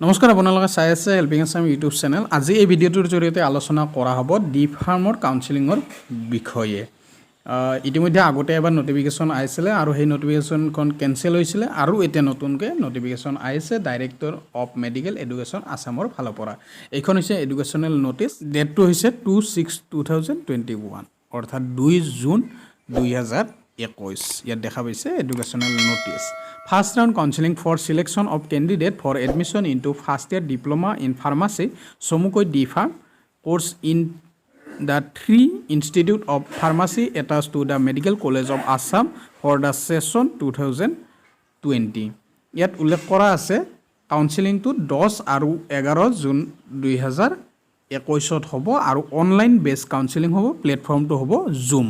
নমস্কাৰ আপোনালোকে চাই আছে হেল্পিং আছাম ইউটিউব চেনেল। আজি এই ভিডিঅ'টোৰ জৰিয়তে আলোচনা কৰা হ'ব ডি ফাৰ্মৰ কাউন্সেলিঙৰ বিষয়ে। ইতিমধ্যে আগতে এবাৰ নটিফিকেশ্যন আহিছিলে আৰু সেই নটিফিকেশ্যনখন কেনচেল হৈছিলে আৰু এতিয়া নতুনকৈ নটিফিকেশ্যন আহিছে ডাইৰেক্টৰ অফ মেডিকেল এডুকেশ্যন আছামৰ ফালৰ পৰা। এইখন হৈছে এডুকেশ্যনেল নটিছ, ডেটটো হৈছে 2/6/2021 অৰ্থাৎ 2 জুন 2021। ইয়াত দেখা পাইছে educational notice. First round counseling for selection of candidate for admission into first year diploma in pharmacy Somukoi DPharm course in the 3 Institute of Pharmacy attached to the Medical College of Assam for the session 2020. Yet উল্লেখ কৰা আছে counselling two 10 আৰু 11 June 2021 হ'ব আৰু online base counselling হ'ব। প্লেটফৰ্মটো হ'ব জুম।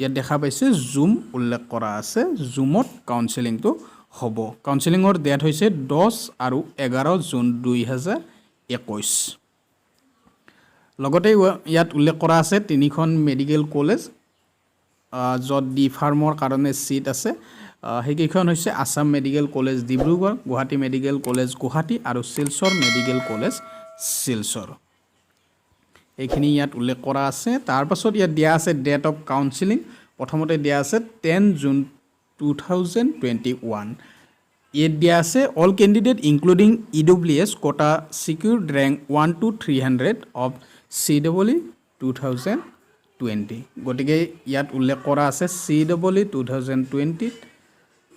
ইয়াত দেখা পাইছে জুম উল্লেখ কৰা আছে, জুমত কাউন্সেলিংটো হ'ব। কাউন্সেলিঙৰ ডেট হৈছে 10 আৰু 11 জুন 2021। লগতে ইয়াত উল্লেখ কৰা আছে 3খন মেডিকেল কলেজ য'ত ডি ফাৰ্মৰ কাৰণে সিট আছে। সেইকেইখন হৈছে Assam medical college Dibrugarh, Guwahati medical college Guwahati আৰু শিলচৰ মেডিকেল কলেজ শিলচৰ। এইখিনি ইয়াত উল্লেখ কৰা আছে। তাৰ পাছত ইয়াত দিয়া আছে ডেট অফ কাউন্সেলিং। প্ৰথমতে দিয়া আছে 10 জুন 2021। ইয়াত দিয়া আছে all candidate including EWS quota secured rank 1 to 300 of CEE 2020। গতিকে ইয়াত উল্লেখ কৰা আছে CEE 2020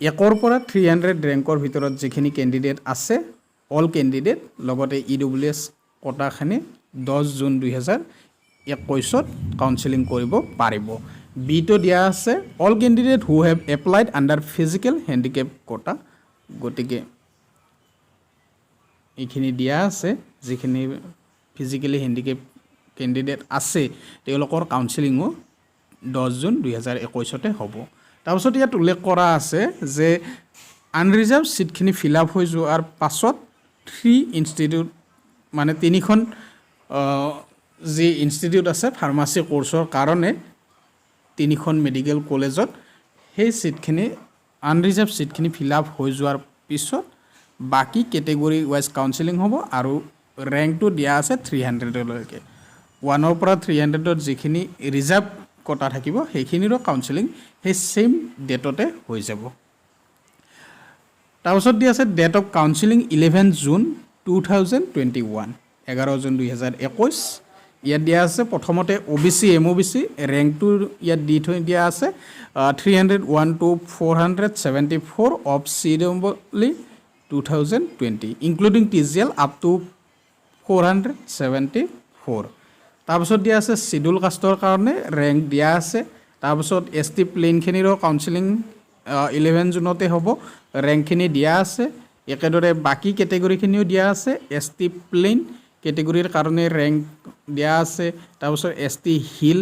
1 পৰা 300 ৰেংকৰ ভিতৰত যিখিনি কেণ্ডিডেট আছে অল কেণ্ডিডেট, লগতে EWS কোটাখিনি 10 জুন 2021 কাউন্সেলিং কৰিব পাৰিব। বিটো দিয়া আছে all candidate who have applied under physical handicap quota. গতিকে এইখিনি দিয়া আছে যিখিনি ফিজিকেলি হেণ্ডিকেপ কেণ্ডিডেট আছে তেওঁলোকৰ কাউন্সেলিঙো 10 জুন 2021 হ'ব। তাৰপিছত ইয়াত উল্লেখ কৰা আছে যে আনৰিজাৰ্ভ সিটখিনি ফিল আপ হৈ যোৱাৰ পাছত 3 ইনষ্টিটিউট মানে 3খন যি ইনষ্টিটিউট আছে ফাৰ্মাচী কোৰ্চৰ কাৰণে 3খন মেডিকেল কলেজত সেই সিটখিনি আনৰিজাৰ্ভ সিটখিনি ফিল আপ হৈ যোৱাৰ পিছত বাকি কেটেগৰী ৱাইজ কাউন্সেলিং হ'ব আৰু ৰেংকটো দিয়া আছে 300লৈকে। 1 পৰা 300ত যিখিনি ৰিজাৰ্ভ কোটা থাকিব সেইখিনিৰো কাউন্সেলিং সেই সেম ডেটতে হৈ যাব। তাৰপিছত দিয়া আছে date of counselling 11 June 2021 11 June 2021। ইয়াত দিয়া আছে প্ৰথমতে OBC MOBC ৰেংকটো ইয়াত দি থৈ দিয়া আছে 301 to 474 of CEE 2020 including TGL up to 474। তাৰপিছত দিয়া আছে শিডিউল কাষ্টৰ কাৰণে ৰেংক দিয়া আছে। তাৰপিছত ST প্লেনখিনিৰো কাউন্সেলিং 11 জুনতে হ'ব, ৰেংকখিনি দিয়া আছে। একেদৰে বাকি কেটেগৰীখিনিও দিয়া আছে। ST প্লেন কেটেগৰীৰ কাৰণে ৰেংক দিয়া আছে। তাৰপিছত ST হিল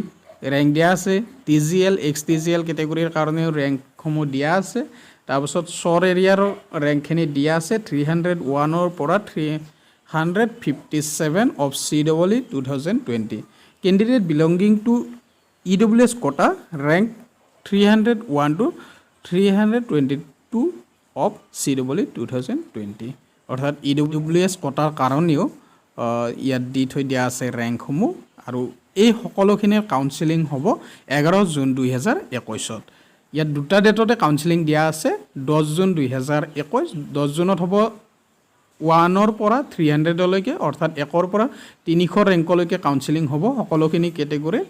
ৰেংক দিয়া আছে। TGL XTGL কেটেগৰীৰ কাৰণেও ৰেংকসমূহ দিয়া আছে। তাৰপিছত শ্বৰ্ট এৰিয়াৰ ৰেংকখিনি দিয়া আছে 301 পৰা 357 of CEE 2020। Candidate belonging to EWS quota rank 301 to 322 of CEE 2020 অৰ্থাৎ EWS কোটাৰ কাৰণেও ইয়াত দি থৈ দিয়া আছে ৰেংকসমূহ আৰু এই সকলোখিনিৰ কাউন্সেলিং হ'ব 11 জুন 2021। ইয়াত দুটা ডেটতে কাউন্সেলিং দিয়া আছে। 10 জুন 2021 10 জুনত হ'ব 1 পৰা 300লৈকে অৰ্থাৎ 1 পৰা 300 ৰেংকলৈকে কাউন্সেলিং হ'ব সকলোখিনি কেটেগৰী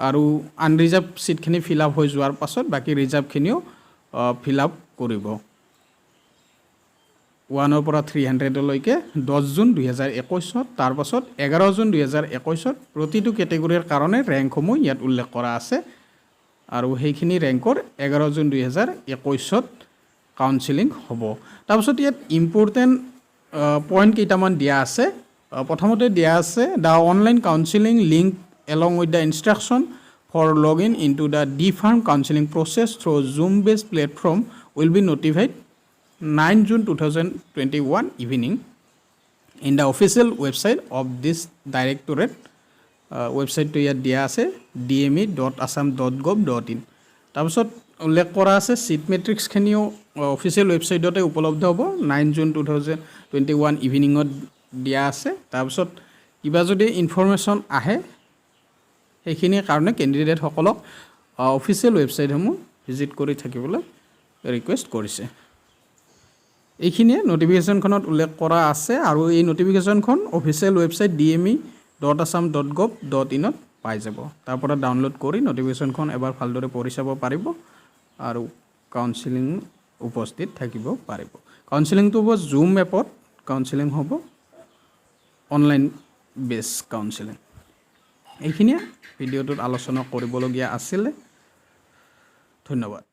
আৰু আনৰিজাৰ্ভ সিটখিনি ফিল আপ হৈ যোৱাৰ পাছত বাকি ৰিজাৰ্ভখিনিও ফিল আপ কৰিব। 1 পৰা 300লৈকে 10 জুন 2021। তাৰপাছত 11 জুন 2021 প্ৰতিটো কেটেগৰীৰ কাৰণে ৰেংকসমূহ ইয়াত উল্লেখ কৰা আছে আৰু সেইখিনি ৰেংকৰ 11 জুন 2021 কাউন্সেলিং হ'ব। তাৰপাছত ইয়াত ইম্পৰ্টেণ্ট পইণ্ট কেইটামান দিয়া আছে। প্ৰথমতে দিয়া আছে the online counselling link along with the instruction for log in into the DPharm counselling process through Zoom based platform will be notified 9 June 2021 evening in the official website of this directorate. ৱেবছাইটটো ইয়াত দিয়া আছে dme.assam.gov.in। তাৰপিছত উল্লেখ কৰা আছে seat মেট্ৰিক্সখিনিও official ৱেবছাইটতে উপলব্ধ হ'ব 9 জুন 2021 ইভিনিঙত দিয়া আছে তাৰপিছত কিবা যদি ইনফৰমেশ্যন আহে সেইখিনিৰ কাৰণে কেণ্ডিডেটসকলক অফিচিয়েল ৱেবছাইটসমূহ ভিজিট কৰি থাকিবলৈ ৰিকুৱেষ্ট কৰিছে এইখিনিয়ে নটিফিকেশ্যনখনত উল্লেখ কৰা আছে আৰু এই নটিফিকেশ্যনখন অফিচিয়েল ৱেবছাইট dme.assam.gov.in ত পাই যাব তাৰ পৰা ডাউনলোড কৰি নটিফিকেশ্যনখন এবাৰ ভালদৰে পঢ়ি চাব পাৰিব আৰু কাউন্সেলিং উপস্থিত থাকিব পাৰিব কাউন্সেলিংটো হ'ব জুম এপত কাউন্সেলিং হ'ব অনলাইন বেছ কাউন্সেলিং এইখিনিয়ে ভিডিঅ'টোত আলোচনা কৰিবলগীয়া আছিলে ধন্যবাদ